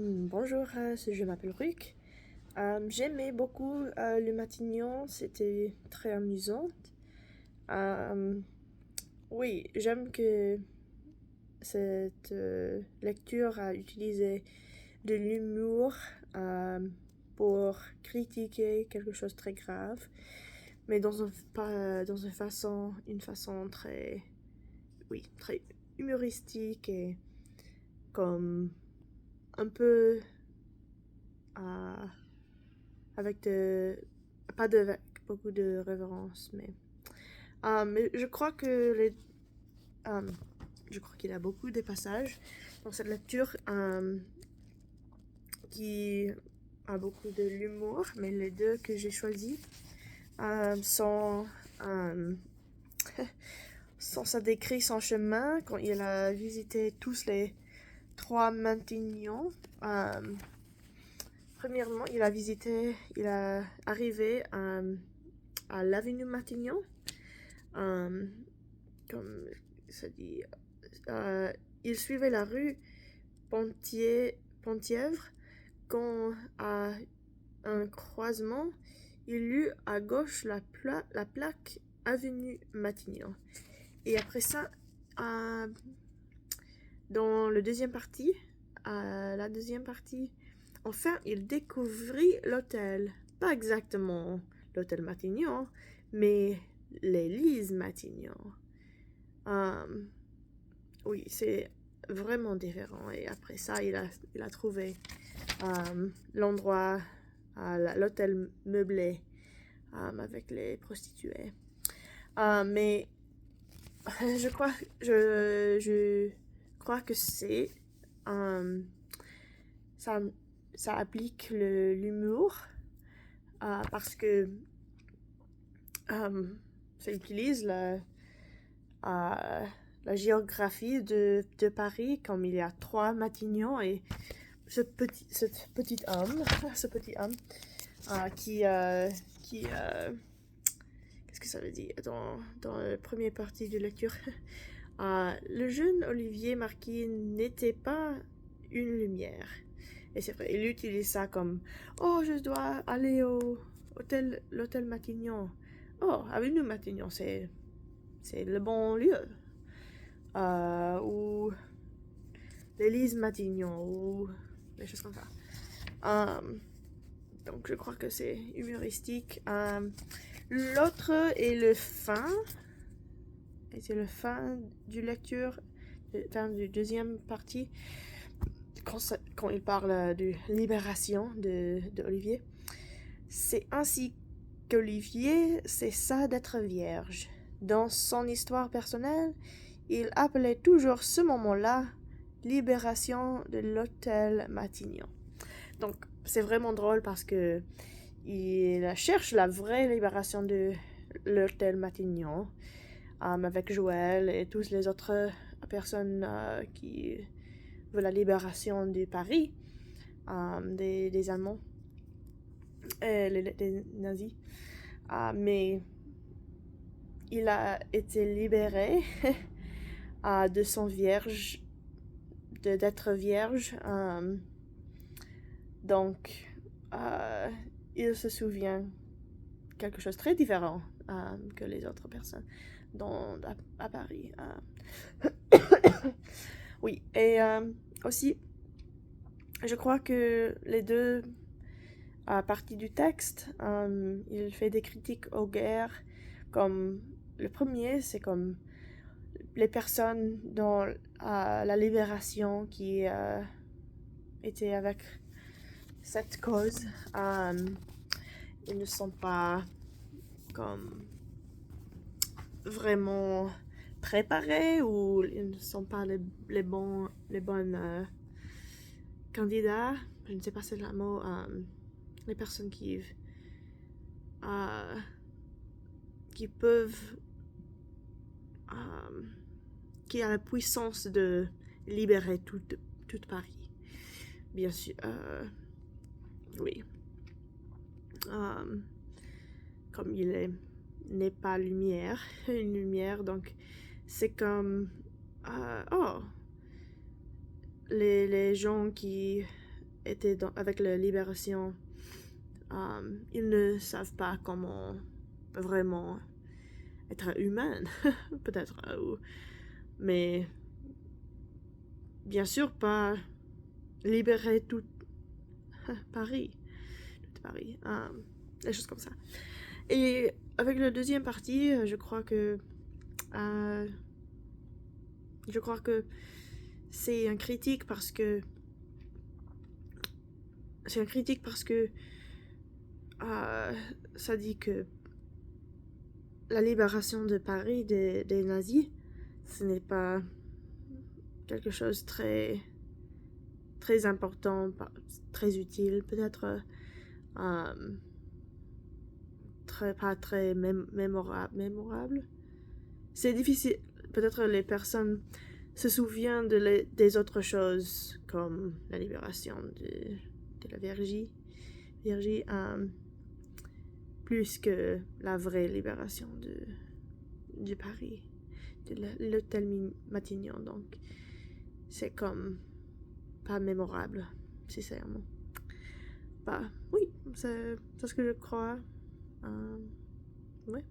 Bonjour, je m'appelle Ruc. J'aimais beaucoup le Matignon, c'était très amusant. Euh, oui, j'aime que cette lecture a utilisé de l'humour pour critiquer quelque chose de très grave, mais dans une façon très, oui, très humoristique et comme un peu euh, avec pas de, beaucoup de révérence, mais je crois que euh, je crois qu'il y a beaucoup de passages dans cette lecture qui a beaucoup de l'humour, mais les deux que j'ai choisis sont ça décrit son chemin quand il a visité tous les trois Matignon. Euh, Premièrement, il a arrivé à l'avenue Matignon, euh, comme ça dit. euh, il suivait la rue Pontièvre quand, à un croisement, il eut à gauche la plaque avenue Matignon. Et après ça, euh, dans la deuxième partie, enfin, il découvrit l'hôtel. Pas exactement l'hôtel Matignon, mais l'église Matignon. Euh, oui, c'est vraiment différent. Et après ça, il a trouvé l'endroit, l'hôtel meublé avec les prostituées. Mais je crois, je crois que ça, ça applique l'humour parce que ça utilise la géographie de Paris, comme il y a trois Matignons et ce petit homme, ce petit homme qui qu'est-ce que ça veut dire dans la première partie de lecture. Le jeune Olivier Marquis n'était pas une lumière. Et c'est vrai, il utilise ça comme oh, je dois aller au l'hôtel Matignon. Oh, avenue Matignon, c'est le bon lieu. Ou l'église Matignon, ou des choses comme ça. Donc je crois que c'est humoristique. L'autre est le fin. Et c'est le fin du lecture, fin du deuxième partie, quand il parle de libération de Olivier. C'est ainsi qu'Olivier cessa d'être vierge. Dans son histoire personnelle, il appelait toujours ce moment-là libération de l'hôtel Matignon. Donc, c'est vraiment drôle parce que il cherche la vraie libération de l'hôtel Matignon avec Joël et toutes les autres personnes qui veulent la libération de Paris, des Allemands et des nazis. Mais il a été libéré de son vierge, d'être vierge. Donc, il se souvient quelque chose de très différent que les autres personnes à Paris. Oui, et aussi, je crois que les deux parties du texte, il fait des critiques aux guerres, comme le premier, c'est comme les personnes dans la libération qui étaient avec cette cause, ils ne sont pas comme vraiment préparés ou ils ne sont pas les bonnes candidats. Je ne sais pas si c'est le mot. Les personnes qui peuvent qui a la puissance de libérer toute Paris. Bien sûr, oui. Comme n'est pas lumière, une lumière, donc c'est comme oh, les gens qui était avec la libération, ils ne savent pas comment vraiment être humain, peut-être, mais bien sûr pas libérer tout Paris, des choses comme ça. Et avec la deuxième partie, je crois que c'est un critique parce que ça dit que la libération de Paris des nazis, ce n'est pas quelque chose très très important, très utile, peut-être pas très mémorable. C'est difficile, peut-être les personnes se souviennent des autres choses, comme la libération de la Viergie, plus que la vraie libération de Paris, de l'hôtel Matignon. Donc, c'est comme pas mémorable, sincèrement. Bah, oui, c'est ce que je crois. Ouais.